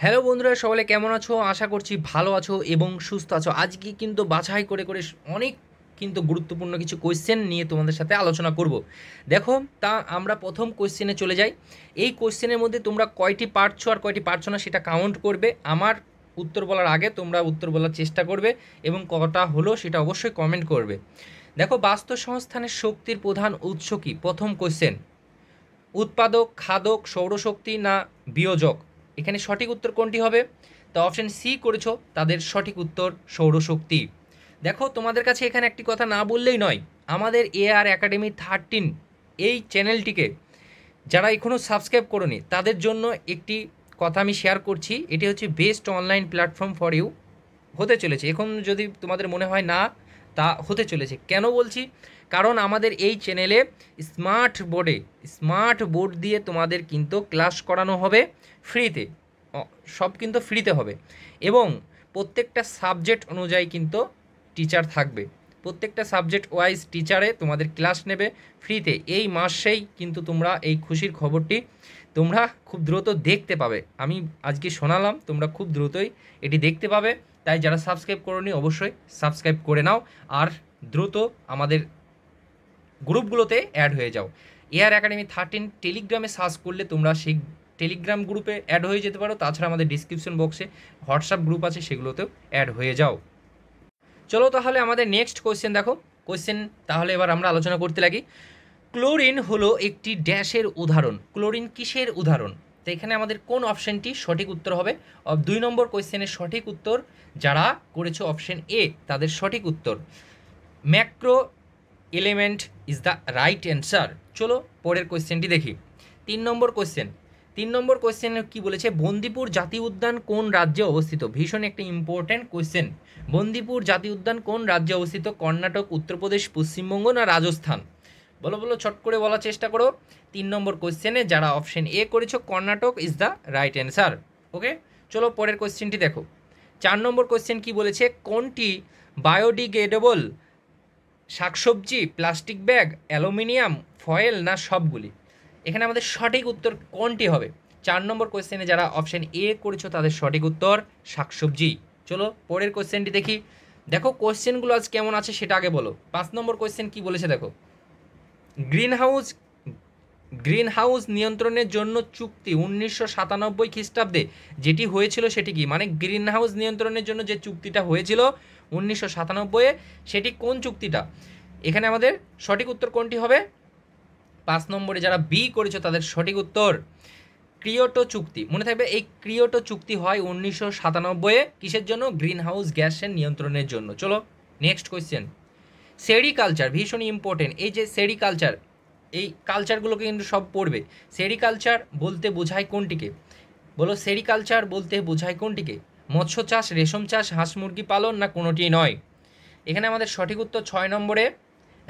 Hello বন্ধুরা, সকলে কেমন আছো? আশা করছি ভালো আছো এবং সুস্থ আছো। আজকে কিন্তু বাছাই করে করে অনেক কিন্তু গুরুত্বপূর্ণ কিছু কোয়েশ্চেন নিয়ে তোমাদের সাথে আলোচনা করব। দেখো, তা আমরা প্রথম কোয়েশ্চেনে চলে যাই। এই কোয়েশ্চেনের মধ্যে তোমরা কয়টি পারছো আর কয়টি পারছো না সেটা কাউন্ট করবে। আমার উত্তর বলার আগে তোমরা উত্তর বলার চেষ্টা করবে এবং কটা হলো সেটা অবশ্যই কমেন্ট করবে। দেখো, বাস্তু সংস্থানের শক্তির প্রধান উৎস কী? প্রথম কোয়েশ্চেন, উৎপাদক, খাদক, সৌরশক্তি না বিয়োজক? এখানে সঠিক উত্তর কোনটি হবে? তো অপশন সি করেছো, তাদের সঠিক উত্তর সৌরশক্তি। দেখো, তোমাদের কাছে এখানে একটি কথা না বললেই নয়। আমাদের AR একাডেমি 13 এই চ্যানেলটিকে যারা এখনও সাবস্ক্রাইব করোনি তাদের জন্য একটি কথা আমি শেয়ার করছি। এটি হচ্ছে best online platform for you হতে চলেছে। এখন যদি তোমাদের মনে হয় না, তা হতে চলেছে। কেন বলছি? কারণ আমাদের এই চ্যানেলে স্মার্ট বোর্ড দিয়ে তোমাদের কিন্তু ক্লাস করানো হবে ফ্রিতে। সব কিন্তু ফ্রিতে হবে এবং প্রত্যেকটা সাবজেক্ট অনুযায়ী কিন্তু টিচার থাকবে। প্রত্যেকটা সাবজেক্ট ওয়াইজ টিচারে তোমাদের ক্লাস নেবে ফ্রিতে। এই মাসেই কিন্তু তোমরা এই খুশির খবরটি তোমরা খুব দ্রুত দেখতে পাবে। আমি আজকে শোনালাম, তোমরা খুব দ্রুতই এটি দেখতে পাবে। তাই যারা সাবস্ক্রাইব করোনি অবশ্যই সাবস্ক্রাইব করে নাও আর দ্রুত আমাদের গ্রুপগুলোতে অ্যাড হয়ে যাও। AR একাডেমি 13 টেলিগ্রামে সার্চ করলে তোমরা সেই টেলিগ্রাম গ্রুপে অ্যাড হয়ে যেতে পারো। তাছাড়া আমাদের ডিসক্রিপশন বক্সে হোয়াটসঅ্যাপ গ্রুপ আছে, সেগুলোতেও অ্যাড হয়ে যাও। চলো তাহলে আমাদের নেক্সট কোয়েশ্চেন দেখো। কোয়েশ্চেন তাহলে এবার আমরা আলোচনা করতে লাগি। ক্লোরিন হলো একটি ড্যাশের উদাহরণ। ক্লোরিন কিসের উদাহরণ? তো এখানে আমাদের কোন অপশনটি সঠিক উত্তর হবে? 2 নম্বর কোয়েশ্চেনের সঠিক উত্তর যারা করেছে অপশন এ, তাদের সঠিক উত্তর macro element is the right answer. চলো পরের কোয়েশ্চেনটি দেখি। 3 নম্বর কোয়েশ্চেনে কি বলেছে? বন্দিপুর জাতীয় উদ্যান কোন রাজ্যে অবস্থিত? ভীষণ একটি ইম্পর্ট্যান্ট কোয়েশ্চেন। বন্দিপুর জাতীয় উদ্যান কোন রাজ্যে অবস্থিত? কর্ণাটক, উত্তরপ্রদেশ, পশ্চিমবঙ্গ না রাজস্থান? বলো বলো, ছট করে বলার চেষ্টা করো। 3 নম্বর কোয়েশ্চেনে যারা অপশন এ করেছো, Karnataka is the right answer. Okay, চলো পরের কোয়েশ্চেনটি দেখো। 4 নম্বর কোয়েশ্চেন কি বলেছে? কোনটি বায়োডিগ্রেডেবল? শাকসবজি, প্লাস্টিক ব্যাগ, অ্যালুমিনিয়াম ফয়েল না সবগুলি? এখানে আমাদের সঠিক উত্তর কোনটি হবে? 4 নম্বর কোয়েশ্চেনে যারা অপশন এ করেছো তাদের সঠিক উত্তর শাকসবজি। চলো পরের কোয়েশ্চেনটি দেখি। দেখো কোয়েশ্চেনগুলো আজ কেমন আছে সেটা আগে বলো। 5 নম্বর কোয়েশ্চেন কি বলেছে দেখো। গ্রিনহাউস গ্রিনহাউস নিয়ন্ত্রণের জন্য চুক্তি 1997 খ্রিস্টাব্দে যেটি হয়েছিল সেটি কি? মানে গ্রিনহাউস নিয়ন্ত্রণের জন্য যে চুক্তিটা হয়েছিল 1997-এ, সেটি কোন চুক্তিটা? এখানে আমাদের সঠিক উত্তর কোনটি হবে? 5 নম্বরে যারা বি করেছো তাদের সঠিক উত্তর ক্রিয়োটো চুক্তি। মনে থাকবে, এই ক্রিয়োটো চুক্তি হয় 1997-এ। কিসের জন্য? গ্রিনহাউস গ্যাসের নিয়ন্ত্রণের জন্য। চলো নেক্সট কোয়েশ্চেন। সেরিকালচার ভীষণ ইম্পর্টেন্ট। এই যে সেরিকালচার, এই কালচারগুলোকে কিন্তু সব পড়বে। সেরিকালচার বলতে বোঝায় কোনটিকে? বলো, সেরিকালচার বলতে বোঝায় কোনটিকে? মৎস্য চাষ, রেশম চাষ, হাঁস মুরগি পালন না কোনোটি নয়? এখানে আমাদের সঠিক উত্তর 6 নম্বরে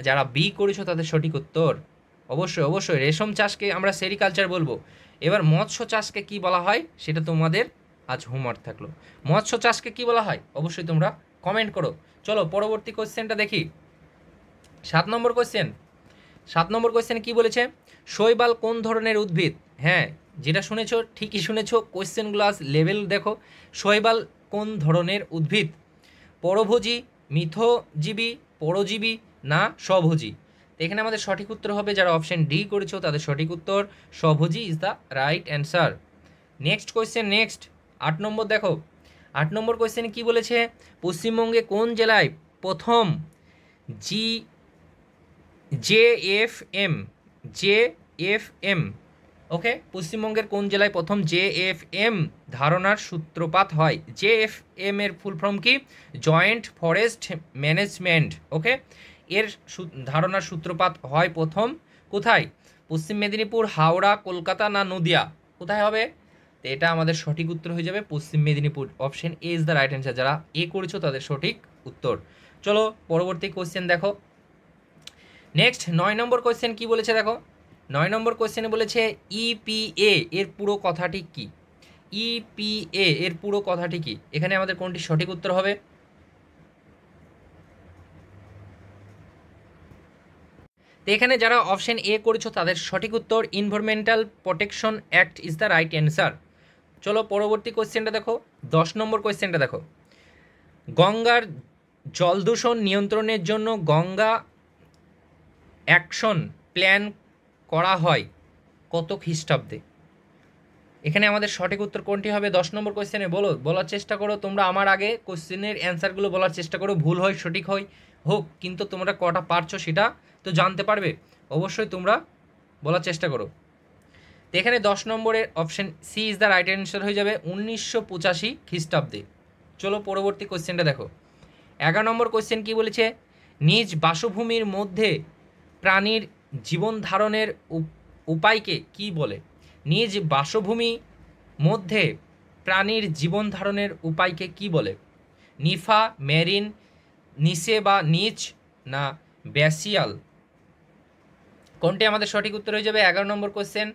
যারা বি করেছো তাদের সঠিক উত্তর অবশ্যই অবশ্যই রেশম চাষকে আমরা সেরিকালচার বলবো। এবার মৎস্য চাষকে কি বলা হয় সেটা তোমাদের আজ হোমওয়ার্ক থাকলো। মৎস্য চাষকে কি বলা হয় অবশ্যই তোমরা কমেন্ট করো। চলো পরবর্তী কোয়েশ্চেনটা দেখি। 7 নম্বর কোয়েশ্চেন। 7 নম্বর কোয়েশ্চেনে কি বলেছে? শৈবাল কোন ধরনের উদ্ভিদ? হ্যাঁ, যেটা শুনেছো ঠিকই শুনেছো, কোয়েশ্চেনগুলো আজ লেভেল দেখো। শৈবাল কোন ধরনের উদ্ভিদ? পরভোজী, মিথজীবী, পরজীবী না স্বভোজী? তো এখানে আমাদের সঠিক উত্তর হবে, যারা অপশন ডি করেছো তাদের সঠিক উত্তর স্বভোজী is the right answer. Next question, next 8 নম্বর দেখো। 8 নম্বর কোয়েশ্চেনে কি বলেছে? পশ্চিমবঙ্গে কোন জেলায় প্রথম জি JFM JFM ওকে, পশ্চিমবঙ্গের কোন জেলায় প্রথম JFM ধারণার সূত্রপাত হয়? JFM এর ফুল ফর্ম কি? Joint forest management. ওকে, এর ধারণার সূত্রপাত হয় প্রথম কোথায়? পশ্চিম মেদিনীপুর, হাওড়া, কলকাতা না নদিয়া? কোথায় হবে? তো এটা আমাদের সঠিক উত্তর হয়ে যাবে পশ্চিম Medinipur. Option A is the right answer. যারা এ করেছো তাদের সঠিক উত্তর। চলো পরবর্তী কোয়েশ্চেন দেখো। নেক্সট 9 নম্বর কোয়েশ্চেন কি বলেছে দেখো। 9 নম্বর কোয়েশ্চেনে বলেছে EPA এর পুরো কথাটি কি? EPA এর পুরো কথাটি কি? এখানে আমাদের কোনটি সঠিক উত্তর হবে? তো এখানে যারা অপশন এ করেছো তাদের সঠিক উত্তর environmental protection act is the right answer. চলো পরবর্তী কোয়েশ্চেনটা দেখো, 10 নম্বর কোয়েশ্চেনটা দেখো। গঙ্গার জল দূষণ নিয়ন্ত্রণের জন্য গঙ্গা অ্যাকশন প্ল্যান করা হয় কত খ্রিস্টাব্দে? এখানে আমাদের সঠিক উত্তর কোনটি হবে? 10 নম্বর কোয়েশ্চেনে বলার চেষ্টা করো তোমরা। আমার আগে কোয়েশ্চেনের অ্যান্সারগুলো বলার চেষ্টা করো, ভুল হয় সঠিক হয় হোক, কিন্তু তোমরা কটা পারছো সেটা তো জানতে পারবে। অবশ্যই তোমরা বলার চেষ্টা করো। তো এখানে 10 নম্বরের option C is the right answer হয়ে যাবে 1985 খ্রিস্টাব্দে। চলো পরবর্তী কোয়েশ্চেনটা দেখো। 11 নম্বর কোয়েশ্চেন কি বলেছে? নিজ বাসভূমির মধ্যে প্রাণীর জীবন ধারণের উপায়কে কি বলে? নিজ বাসভূমি মধ্যে প্রাণীর জীবন ধারণের উপায়কে কি বলে? নিফা, মেরিন, নিচে বা নিচ, না ব্যাসিয়াল? কোনটি আমাদের সঠিক উত্তর হয়ে যাবে 11 নম্বর কোয়েশ্চেন?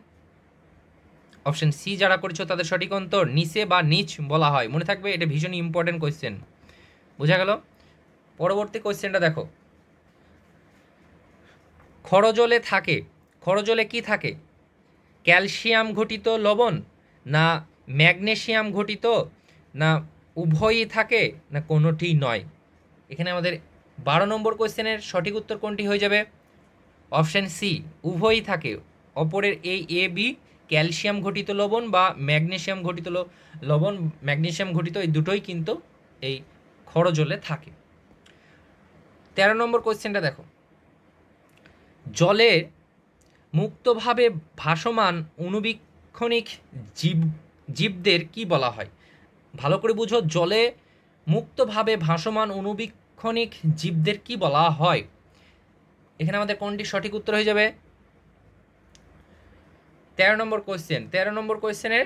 অপশন সি যারা করেছো তাদের সঠিক উত্তর নিচে বা নিচ বলা হয়। মনে থাকবে, এটা ভীষণ ইম্পর্টেন্ট কোয়েশ্চেন। বোঝা গেল? পরবর্তী কোয়েশ্চেনটা দেখো। খরজলে থাকে, খরজলে কি থাকে? ক্যালসিয়াম ঘটিত লবণ, না ম্যাগনেসিয়াম ঘটিত, না উভয়ই থাকে, না কোনোটি নয়? এখানে আমাদের 12 নম্বর কোয়েশ্চেনের সঠিক উত্তর কোনটি হয়ে যাবে? অপশান সি, উভয়ই থাকে। অপরের এই এ বি, ক্যালসিয়াম ঘটিত লবণ বা ম্যাগনেসিয়াম ঘটিত লবণ, ম্যাগনেসিয়াম ঘটিত, এই দুটোই কিন্তু এই খরজলে থাকে। 13 নম্বর কোয়েশ্চেনটা দেখো। জলে মুক্তভাবে ভাসমান অণুবীক্ষণিক জীবদের কি বলা হয়? ভালো করে বুঝো, জলে মুক্তভাবে ভাসমান অণুবীক্ষণিক জীবদের কি বলা হয়? এখানে আমাদের কোনটি সঠিক উত্তর হয়ে যাবে? 13 নম্বর কোয়েশ্চেন। 13 নম্বর কোয়েশ্চেনের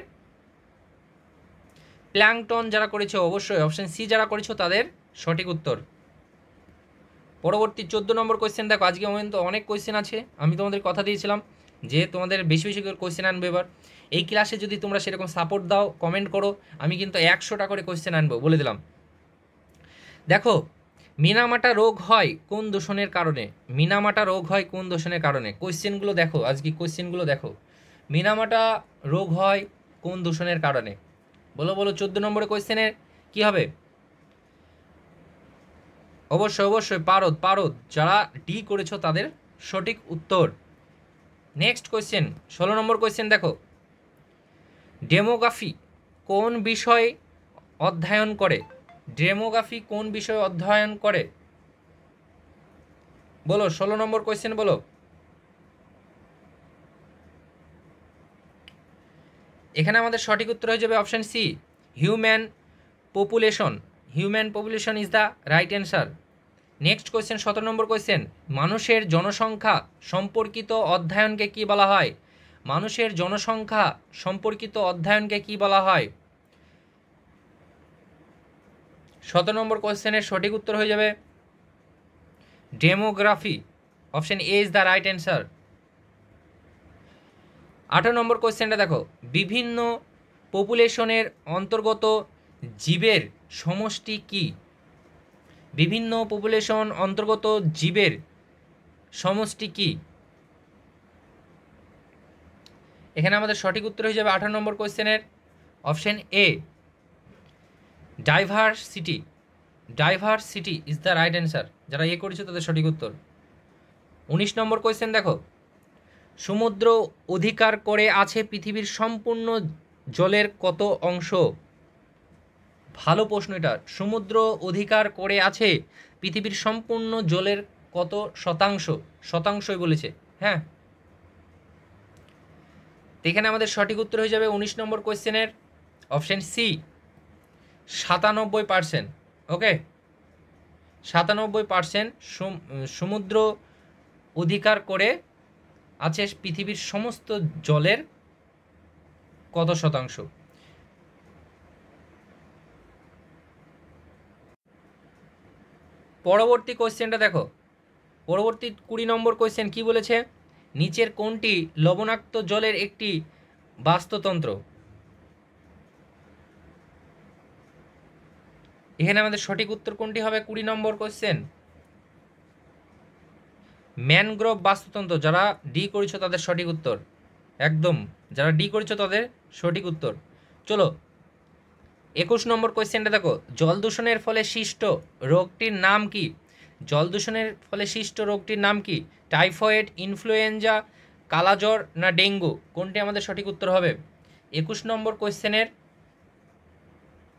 প্ল্যাংটন যারা করেছে, অবশ্যই অপশন সি যারা করেছো তাদের সঠিক উত্তর। পরবর্তী 14 নম্বর কোয়েশ্চেন দেখো। আজকে কিন্তু অনেক কোয়েশ্চেন আছে, আমি তোমাদের কথা দিয়েছিলাম যে তোমাদের বেশি বেশি করে কোয়েশ্চেন আনবে। এবার এই ক্লাসে যদি তোমরা সেরকম সাপোর্ট দাও, কমেন্ট করো, আমি কিন্তু 100টা করে কোয়েশ্চেন আনবো, বলে দিলাম। দেখো, মিনামাটা রোগ হয় কোন দূষণের কারণে? মিনামাটা রোগ হয় কোন দূষণের কারণে? কোয়েশ্চেনগুলো দেখো, আজকে কোয়েশ্চেনগুলো দেখো। মিনামাটা রোগ হয় কোন দূষণের কারণে? বলো বলো, 14 নম্বরের কোয়েশ্চেনের কি হবে? অবশ্যই অবশ্যই পারদ যারা ডি করেছো তাদের সঠিক উত্তর। নেক্সট কোয়েশ্চেন, 16 নম্বর কোয়েশ্চেন দেখো। ডেমোগ্রাফি কোন বিষয় অধ্যয়ন করে? ডেমোগ্রাফি কোন বিষয় অধ্যয়ন করে? বলো, 16 নম্বর কোয়েশ্চেন বলো। এখানে আমাদের সঠিক উত্তর হয়ে যাবে option C, human population. Human population is the right answer. Next question, 17 number question. মানুষের জনসংখ্যা সম্পর্কিত অধ্যয়নকে কি বলা হয়? মানুষের জনসংখ্যা সম্পর্কিত অধ্যয়নকে কি বলা হয়? 17 নম্বর কোয়েশ্চেনের সঠিক উত্তর হয়ে যাবে demography. Option A is the right answer. 18 নম্বর কোয়েশ্চেনটা দেখো। বিভিন্ন পপুলেশনের অন্তর্গত জীবের সমষ্টি কি? বিভিন্ন পপুলেশন অন্তর্গত জীবের সমষ্টি কি? এখানে আমাদের সঠিক উত্তর হয়ে যাবে 18 নম্বর কোয়েশ্চেনের option A, diversity. Diversity is the right answer. যারা এ করেছে তাদের সঠিক উত্তর। 19 নম্বর কোয়েশ্চেন দেখো। সমুদ্র অধিকার করে আছে পৃথিবীর সম্পূর্ণ জলের কত অংশ? ভালো প্রশ্ন এটা। সমুদ্র অধিকার করে আছে পৃথিবীর সম্পূর্ণ জলের কত শতাংশ? শতাংশই বলেছে, হ্যাঁ। এখানে আমাদের সঠিক উত্তর হয়ে যাবে 19 নম্বর কোয়েশ্চেনের অপশন সি, 97%। ওকে, 97% সমুদ্র অধিকার করে আছে পৃথিবীর সমস্ত জলের কত শতাংশ? পরবর্তী কোয়েশ্চেনটা দেখো। পরবর্তী 20 নম্বর কোয়েশ্চেন কি বলেছে? নিচের কোনটি লবণাক্ত জলের একটি বাস্তুতন্ত্র? এখানে আমাদের সঠিক উত্তর কোনটি হবে? 20 নম্বর কোয়েশ্চেন, ম্যানগ্রোভ বাস্তুতন্ত্র। যারা ডি করেছো তাদের সঠিক উত্তর, একদম যারা ডি করেছো তাদের সঠিক উত্তর। চলো 21 নম্বর কোয়েশ্চেনটা দেখো, জল দূষণের ফলে সৃষ্ট রোগটির নাম কি? জল দূষণের ফলে সৃষ্ট রোগটির নাম কি? টাইফয়েড, ইনফ্লুয়েঞ্জা, কালাজ্বর না ডেঙ্গু? কোনটি আমাদের সঠিক উত্তর হবে? 21 নম্বর কোয়েশ্চেনের,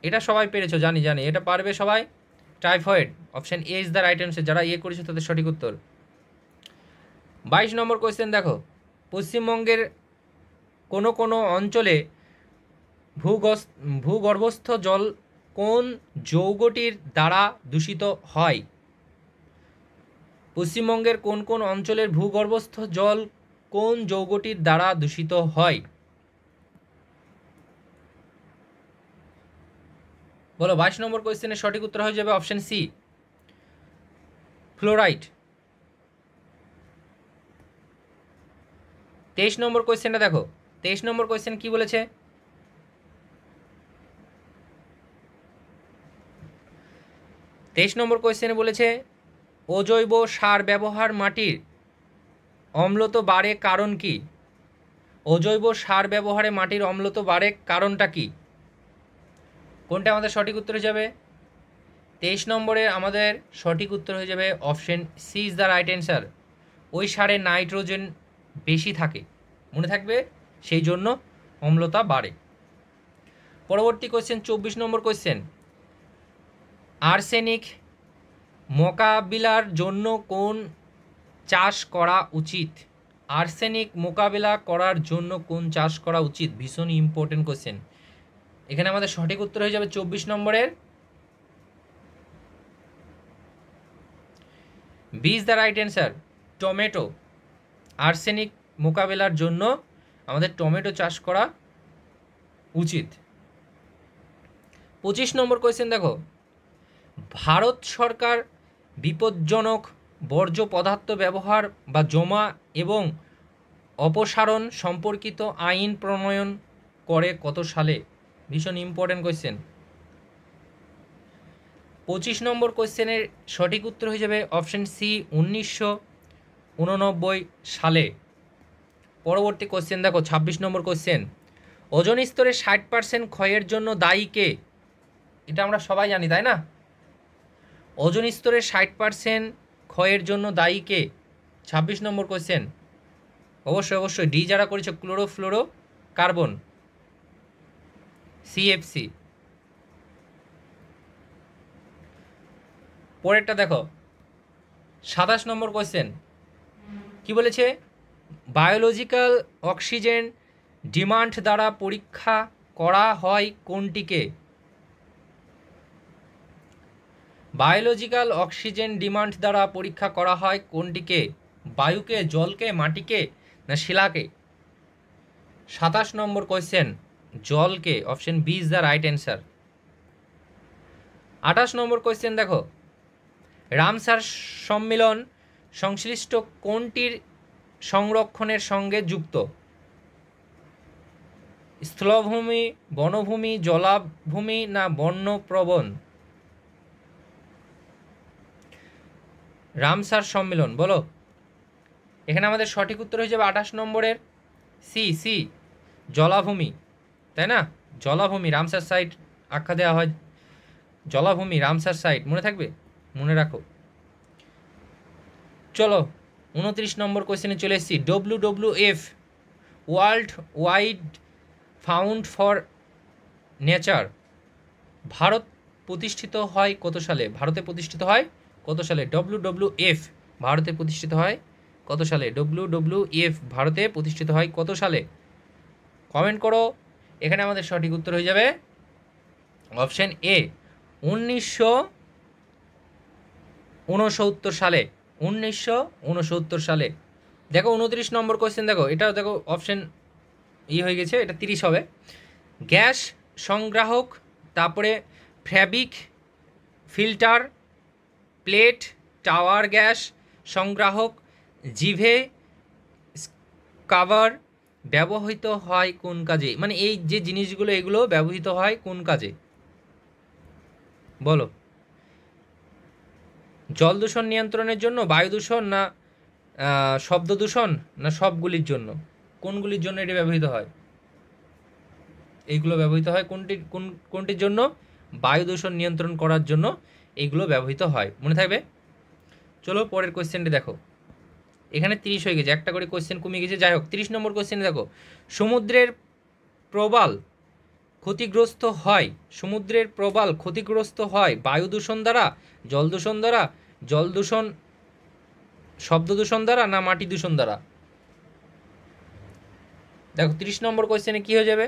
এটা সবাই পেরেছো, জানি জানি, এটা পারবে সবাই। Typhoid, option A is the right answer. যারা করেছো তাদের সঠিক উত্তর। 22 নম্বর কোয়েশ্চেন দেখো, পশ্চিমবঙ্গের কোনো কোনো অঞ্চলে ভূগর্ভস্থ জল কোন যৌগটির দ্বারা দূষিত হয়? পশ্চিমবঙ্গের কোন কোন অঞ্চলের ভূগর্ভস্থ জল কোন যৌগটির দ্বারা দূষিত হয়? বলো। 22 নম্বর কোয়েশ্চেনের সঠিক উত্তর হয়ে যাবে অপশন সি, ফ্লোরাইড। 23 নম্বর কোয়েশ্চেনটা দেখো, 23 নম্বর কোয়েশ্চেন কি বলেছে? 23 নম্বর কোয়েশ্চেনে বলেছে অজৈব সার ব্যবহার মাটির অম্লত্ব বাড়ে কারণ কি? অজৈব সার ব্যবহারে মাটির অম্লত্ব বাড়ে কারণটা কি? কোনটা আমাদের সঠিক উত্তর হয়ে যাবে? 23 নম্বরে আমাদের সঠিক উত্তর হয়ে যাবে option C is the right answer. ওই সারে নাইট্রোজেন বেশি থাকে, মনে থাকবে, সেই জন্য অম্লতা বাড়ে। পরবর্তী কোয়েশ্চেন 24 নম্বর কোয়েশ্চেন, আর্সেনিক মোকাবিলার জন্য কোন চাষ করা উচিত? আর্সেনিক মোকাবিলা করার জন্য কোন চাষ করা উচিত? ভীষণ ইম্পর্টেন্ট কোয়েশ্চেন। এখানে আমাদের সঠিক উত্তর হয়ে যাবে 24 নম্বরের B is the right answer, tomato. Arsenic মোকাবিলার জন্য আমাদের টমেটো চাষ করা উচিত। 25 নম্বর কোয়েশ্চেন দেখো, ভারত সরকার বিপজ্জনক বর্জ্য পদার্থ ব্যবহার বা জমা এবং অপসারণ সম্পর্কিত আইন প্রণয়ন করে কত সালে? ভীষণ ইম্পর্টেন্ট কোয়েশ্চেন। 25 নম্বর কোয়েশ্চেনের সঠিক উত্তর হয়ে যাবে অপশন সি, 1989 সালে। পরবর্তী কোয়েশ্চেন দেখো 26 নম্বর কোয়েশ্চেন, ওজোন স্তরে 60% ক্ষয়ের জন্য দায়ী কে? এটা আমরা সবাই জানি, তাই না? ওজোন স্তরে 60% ক্ষয়ের জন্য দায়ী কে? 26 নম্বর কোয়েশ্চেন। অবশ্যই অবশ্যই ডি যারা করেছে, ক্লোরোফ্লোরো কার্বন, সিএফসি। পরেরটা দেখো 27 নম্বর কোয়েশ্চেন কি বলেছে? বায়োলজিক্যাল অক্সিজেন ডিমান্ড দ্বারা পরীক্ষা করা হয় কোনটিকে? বায়োলজিক্যাল অক্সিজেন ডিমান্ড দ্বারা পরীক্ষা করা হয় কোনটিকে? বায়ুকে, জলকে, মাটিকে না শিলাকে? 27 নম্বর কোয়েশ্চেন, জলকে, option B is the right answer. 28 number question দেখো, রামসার সম্মেলন সংশ্লিষ্ট কোনটির সংরক্ষণের সঙ্গে যুক্ত? স্থলভূমি, বনভূমি, জলাভূমি না বন্যপ্রবণ? রামসার সম্মেলন, বলো। এখানে আমাদের সঠিক উত্তর হয়ে যাবে 28 নম্বরের সি, সি, জলাভূমি, তাই না? জলাভূমি, রামসার সাইট আখ্যা দেওয়া হয় জলাভূমি, রামসার সাইট, মনে থাকবে, মনে রাখো। চলো 29 নম্বর কোয়েশ্চেনে চলে এসেছি। WWF world wide found for nature Bharat প্রতিষ্ঠিত হয় কত সালে? ভারতে প্রতিষ্ঠিত হয় কত সালে? WWF ভারতে প্রতিষ্ঠিত হয় কত সালে? WWF ভারতে প্রতিষ্ঠিত হয় কত সালে? কমেন্ট করো। এখানে আমাদের সঠিক উত্তর হয়ে যাবে অপশন এ, 1969 সালে। 1969 সালে। দেখো 29 নম্বর কোয়েশ্চেন দেখো, এটাও দেখো অপশন হয়ে গেছে, এটা 30 হবে। গ্যাস সংগ্রাহক, তারপরে fabric filter, plate, tower gas সংগ্রাহক, জিভে কাভার ব্যবহৃত হয় কোন কাজে? মানে এই যে জিনিসগুলো, এগুলো ব্যবহৃত হয় কোন কাজে? বলো। জল দূষণ নিয়ন্ত্রণের জন্য, বায়ু দূষণ না শব্দ দূষণ না সবগুলির জন্য? কোনগুলির জন্য এটি ব্যবহৃত হয়? এইগুলো ব্যবহৃত হয় কোনটির জন্য? বায়ু দূষণ নিয়ন্ত্রণ করার জন্য এইগুলো ব্যবহৃত হয়, মনে থাকবে। চলো পরের কোয়েশ্চেনটি দেখো। এখানে 30 হয়ে গেছে, একটা করে কোয়েশ্চেন কমে গেছে। যাই হোক, 30 নম্বর কোয়েশ্চেনে দেখো, সমুদ্রের প্রবাল ক্ষতিগ্রস্ত হয়, সমুদ্রের প্রবাল ক্ষতিগ্রস্ত হয় বায়ু দূষণ দ্বারা, জল দূষণ দ্বারা, জল দূষণ শব্দ দূষণ দ্বারা, না মাটি দূষণ দ্বারা? দেখো 30 নম্বর কোয়েশ্চেনে কি হয়ে যাবে?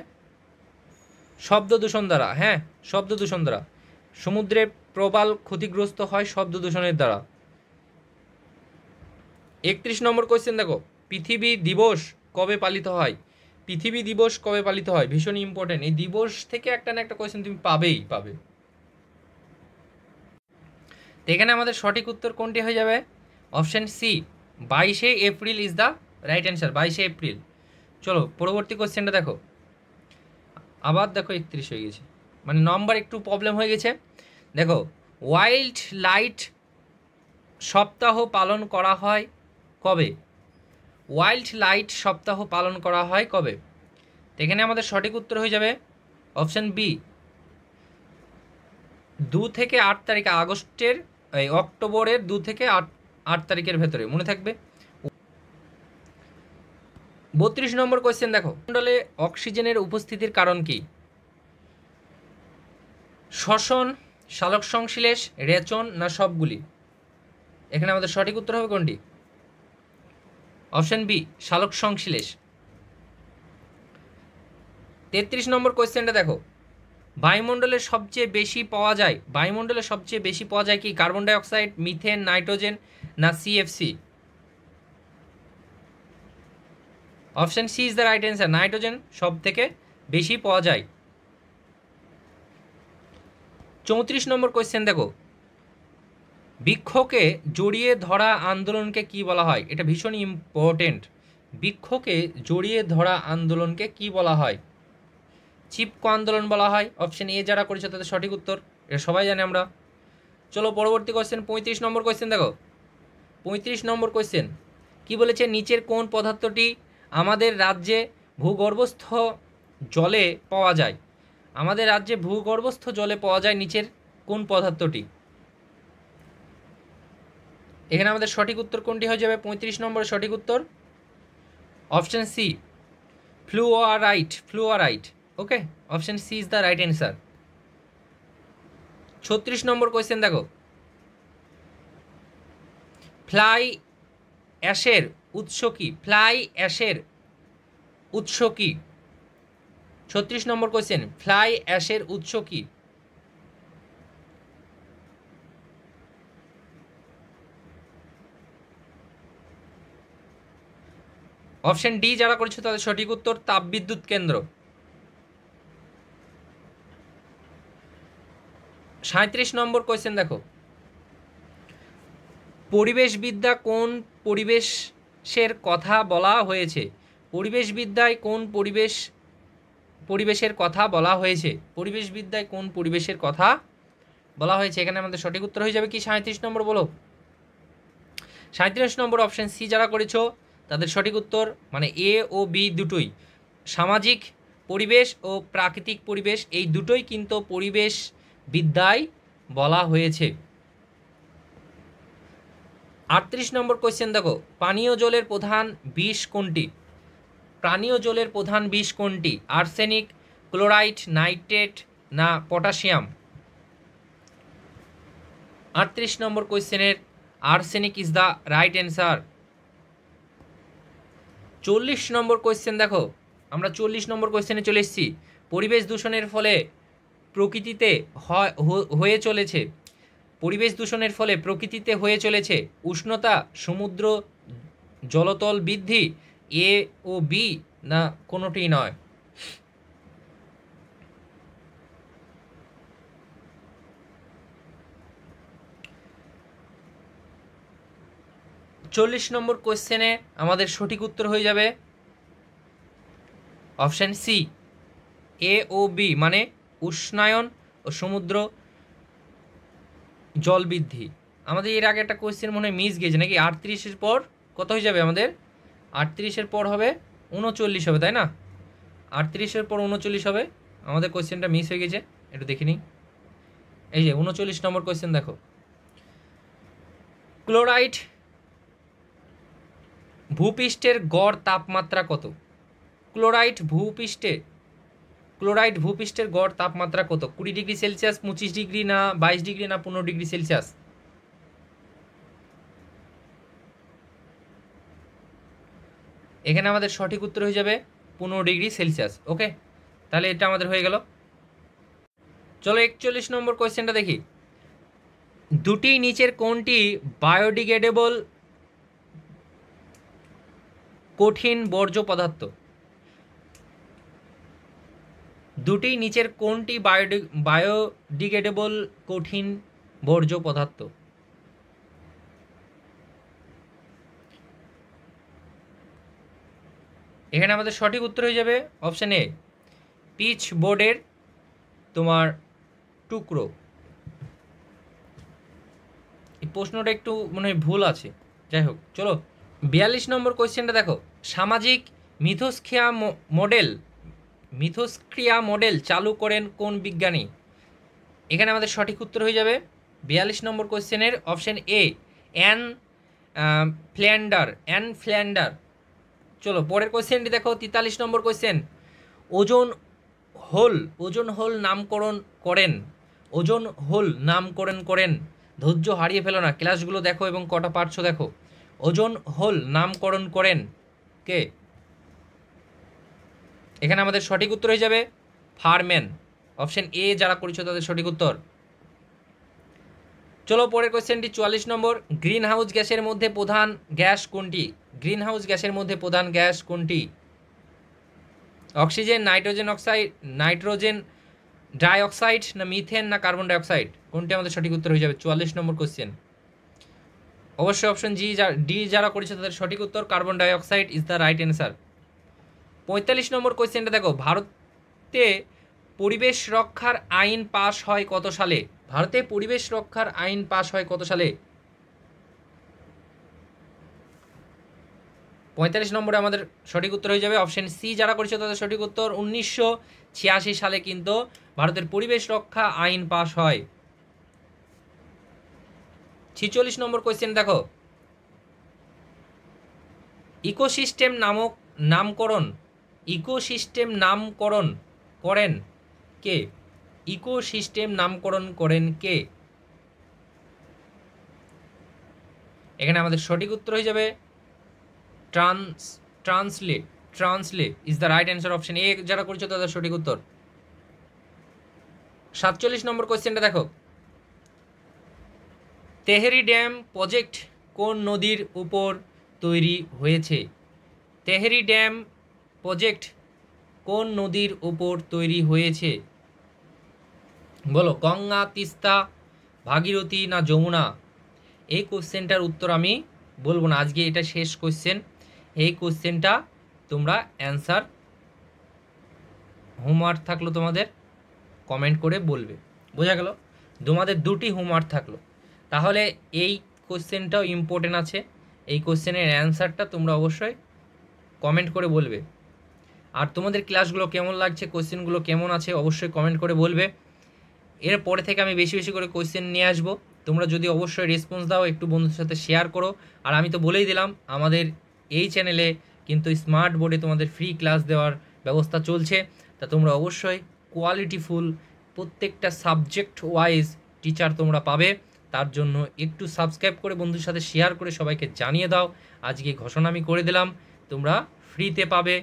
শব্দ দূষণ দ্বারা। হ্যাঁ, শব্দ দূষণ দ্বারা সমুদ্রের প্রবাল ক্ষতিগ্রস্ত হয় শব্দ দূষণের দ্বারা। 31 নম্বর কোয়েশ্চেন দেখো, পৃথিবী দিবস কবে পালিত হয়? পৃথিবী দিবস কবে পালিত হয়? ভীষণ ইম্পর্টেন্ট, এই দিবস থেকে একটা না একটা কোয়েশ্চেন তুমি পাবে। তো এখানে আমাদের সঠিক উত্তর কোনটি হয়ে যাবে? অপশন সি, 22শে April is the right answer, 22শে এপ্রিল। চলো পরবর্তী কোয়েশ্চেনটা দেখো। আবার দেখো 31 হয়ে গেছে, মানে নম্বর একটু প্রবলেম হয়ে গেছে। দেখো, ওয়াইল্ড লাইট সপ্তাহ পালন করা হয় কবে? ওয়াইল্ড লাইট সপ্তাহ পালন করা হয় কবে? এখানে আমাদের সঠিক উত্তর হয়ে যাবে অপশন বি, 2 থেকে 8 তারিখ, আগস্টের এই অক্টোবরের 2 থেকে 8 তারিখের ভেতরে, মনে থাকবে। 32 নম্বর কোয়েশ্চেন দেখো, মণ্ডলে অক্সিজেনের উপস্থিতির কারণ কি? শ্বসন, সালোক সংশ্লেষ, রেচন, না সবগুলি? এখানে আমাদের সঠিক উত্তর হবে কোনটি? অপশন বি, সালোক সংশ্লেষ। 33 নম্বর কোয়েশ্চেনটা দেখো, বায়ুমণ্ডলে সবচেয়ে বেশি পাওয়া যায় কি? Carbon dioxide, methane, nitrogen, না CFC? Option C is the right answer, nitrogen সব থেকে বেশি পাওয়া যায়। 34 নম্বর কোয়েশ্চেন দেখো, বৃক্ষকে জড়িয়ে ধরা আন্দোলনকে কি বলা হয়? এটা ভীষণ ইম্পর্টেন্ট। বৃক্ষকে জড়িয়ে ধরা আন্দোলনকে কি বলা হয়? চিপকো আন্দোলন বলা হয়। অপশন এ যারা করেছে তাদের সঠিক উত্তর, এটা সবাই জানি আমরা। চলো পরবর্তী কোয়েশ্চেন, 35 নম্বর কোয়েশ্চেন দেখো। 35 নম্বর কোয়েশ্চেন কি বলেছে? নিচের কোন পদার্থটি আমাদের রাজ্যে ভূগর্ভস্থ জলে পাওয়া যায়? আমাদের রাজ্যে ভূগর্ভস্থ জলে পাওয়া যায় নিচের কোন পদার্থটি? এখানে আমাদের সঠিক উত্তর কোনটি হয়ে যাবে? 35 নম্বরের সঠিক উত্তর option C, fluorite. Okay, option C is the right answer. 36 নম্বর কোয়েশ্চেন দেখো, ফ্লাই অ্যাশের উৎস কি? ফ্লাই অ্যাশের উৎস কি? 36 নম্বর কোয়েশ্চেন, ফ্লাই অ্যাশের উৎস কি? অপশন ডি যারা করেছে তাদের সঠিক উত্তর তাপবিদ্যুৎ কেন্দ্র। 37 নম্বর কোয়েশ্চেন দেখো, পরিবেশবিদ্যা কোন পরিবেশের কথা বলা হয়েছে? পরিবেশবিদ্যায় কোন পরিবেশের কথা বলা হয়েছে? পরিবেশবিদ্যায় কোন পরিবেশের কথা বলা হয়েছে? এখানে আমাদের সঠিক উত্তর হয়ে যাবে কি? 37 নম্বর বলো। 37 নম্বর অপশন সি যারা করেছো তাদের সঠিক উত্তর, মানে এ ও বি দুটোই, সামাজিক পরিবেশ ও প্রাকৃতিক পরিবেশ, এই দুটোই কিন্তু পরিবেশ বিদ্যায় বলা হয়েছে। 38 নম্বর কোয়েশ্চেন দেখো, পানীয় জলের প্রধান বিষ কোনটি? পানীয় জলের প্রধান বিষ কোনটি? আর্সেনিক, ক্লোরাইড, নাইট্রেট, না পটাশিয়াম? 38 নম্বর কোয়েশ্চেনের arsenic is the right answer. 40 নম্বর কোয়েশ্চেন দেখো, আমরা 40 নম্বর কোয়েশ্চেনে চলে এসেছি। পরিবেশ দূষণের ফলে প্রকৃতিতে হয়ে চলেছে, পরিবেশ দূষণের ফলে প্রকৃতিতে হয়ে চলেছে উষ্ণতা, সমুদ্র জলতল বৃদ্ধি, এ ও বি, না কোনোটিই নয়? 40 নম্বর কোয়েশ্চেনে আমাদের সঠিক উত্তর হয়ে যাবে অপশন সি, এ ও বি, মানে উষ্ণায়ন ও সমুদ্র জল বৃদ্ধি। আমাদের এর আগে একটা কোয়েশ্চেন মনে হয় মিস গেছে নাকি? 38-এর পর কত হয়ে যাবে আমাদের? 38-এর পর হবে 39 হবে, তাই না? 38-এর পর 39 হবে। আমাদের কোয়েশ্চেনটা মিস হয়ে গেছে, একটু দেখে নিই। এই যে 39 নম্বর কোয়েশ্চেন দেখো, ক্লোরাইড ভূপৃষ্ঠের গড় তাপমাত্রা কত? ক্লোরাইড ভূপৃষ্ঠের গড় তাপমাত্রা কত? 20 ডিগ্রি সেলসিয়াস, 25 ডিগ্রি, না 22 ডিগ্রি, না 15 ডিগ্রি সেলসিয়াস? এখানে আমাদের সঠিক উত্তর হয়ে যাবে 15 ডিগ্রি সেলসিয়াস। ওকে, তাহলে এটা আমাদের হয়ে গেল। চলো 41 নম্বর কোয়েশ্চেনটা দেখি, দুটি নিচের কোনটি বায়োডিগ্রেডেবল কঠিন বর্জ্য পদার্থ? দুটি নিচের কোনটি বায়োডিগ্রেডেবল কঠিন বর্জ্য পদার্থ? এখানে আমাদের সঠিক উত্তর হয়ে যাবে অপশন এ, পিচ বোর্ডের তোমার টুকরো। এই প্রশ্নটা একটু মনে হয় ভুল আছে, যাই হোক। চলো 42 নম্বর কোয়েশ্চেনটা দেখো, সামাজিক মিথস্ক্রিয়া মডেল চালু করেন কোন বিজ্ঞানী? এখানে আমাদের সঠিক উত্তর হয়ে যাবে 42 নম্বর কোয়েশ্চেনের অপশন এ, অ্যান ফ্ল্যান্ডার। চলো পরের কোয়েশ্চেনটি দেখো, 43 নম্বর কোয়েশ্চেন, ওজন হোল নামকরণ করেন। ধৈর্য হারিয়ে ফেলো না, ক্লাসগুলো দেখো এবং কটা পারছো দেখো। ওজন হোল নামকরণ করেন কে? এখানে আমাদের সঠিক উত্তর হয়ে যাবে ফারম্যান। অপশন এ যারা করেছো তাদের সঠিক উত্তর। চলো পরের কোয়েশ্চেনটি 44 নম্বর, গ্রিন হাউস গ্যাসের মধ্যে প্রধান গ্যাস কোনটি? অক্সিজেন, নাইট্রোজেন ডাই অক্সাইড, না মিথেন, না কার্বন ডাই অক্সাইড? কোনটি আমাদের সঠিক উত্তর হয়ে যাবে 44 নম্বর কোয়েশ্চেন? অবশ্যই অপশন ডি যারা করেছে তাদের সঠিক উত্তর, carbon dioxide is the right answer. 45 number কোয়েশ্চেনটা দেখো, ভারতে পরিবেশ রক্ষার আইন পাশ হয় কত সালে? 45 নম্বরে আমাদের সঠিক উত্তর হয়ে যাবে অপশন সি যারা করেছে তাদের সঠিক উত্তর, 1986 সালে কিন্তু ভারতের পরিবেশ রক্ষা আইন পাশ হয়। 46 নম্বর কোয়েশ্চেন দেখো, ইকোসিস্টেম নামকরণ করেন কে? এখানে আমাদের সঠিক উত্তর হয়ে যাবে translate is the right answer. Option A যারা করেছে তাদের সঠিক উত্তর। 47 নম্বর কোয়েশ্চেনটা দেখো, তেহরি ড্যাম প্রজেক্ট কোন নদীর উপর তৈরি হয়েছে? বলো, গঙ্গা, তিস্তা, ভাগীরথী, না যমুনা? এই কোশ্চেনটার উত্তর আমি বলবো না, আজকে এটা শেষ কোশ্চেন। এই কোশ্চেনটা তোমরা অ্যান্সার হোমওয়ার্ক থাকলো তোমাদের, কমেন্ট করে বলবে। বোঝা গেল? তোমাদের দুটি হোমওয়ার্ক থাকলো। তাহলে এই কোশ্চেনটাও ইম্পর্টেন্ট আছে, এই কোশ্চেনের অ্যান্সারটা তোমরা অবশ্যই কমেন্ট করে বলবে। আর তোমাদের ক্লাসগুলো কেমন লাগছে, কোশ্চেনগুলো কেমন আছে অবশ্যই কমেন্ট করে বলবে। এরপরে থেকে আমি বেশি বেশি করে কোশ্চেন নিয়ে আসবো। তোমরা যদি অবশ্যই রেসপন্স দাও, একটু বন্ধুদের সাথে শেয়ার করো। আর আমি তো বলেই দিলাম, আমাদের এই চ্যানেলে কিন্তু স্মার্ট বোর্ডে তোমাদের ফ্রি ক্লাস দেওয়ার ব্যবস্থা চলছে। তা তোমরা অবশ্যই কোয়ালিটিফুল প্রত্যেকটা সাবজেক্ট ওয়াইজ টিচার তোমরা পাবে। তার জন্য একটু সাবস্ক্রাইব করে বন্ধুদের সাথে শেয়ার করে সবাইকে জানিয়ে দাও। আজকে ঘোষণা আমি করে দিলাম, তোমরা ফ্রিতে পাবে।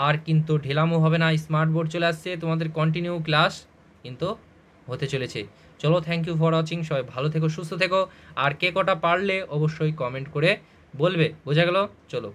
আর কিন্তু ঢেলামো হবে না, স্মার্ট বোর্ড চলে আসছে, তোমাদের কন্টিনিউ ক্লাস কিন্তু হতে চলেছে। চলো, থ্যাংক ইউ ফর ওয়াচিং। সবাই ভালো থেকো, সুস্থ থেকো। আর কে কটা পারলে অবশ্যই কমেন্ট করে বলবে। বোঝা গেল? চলো।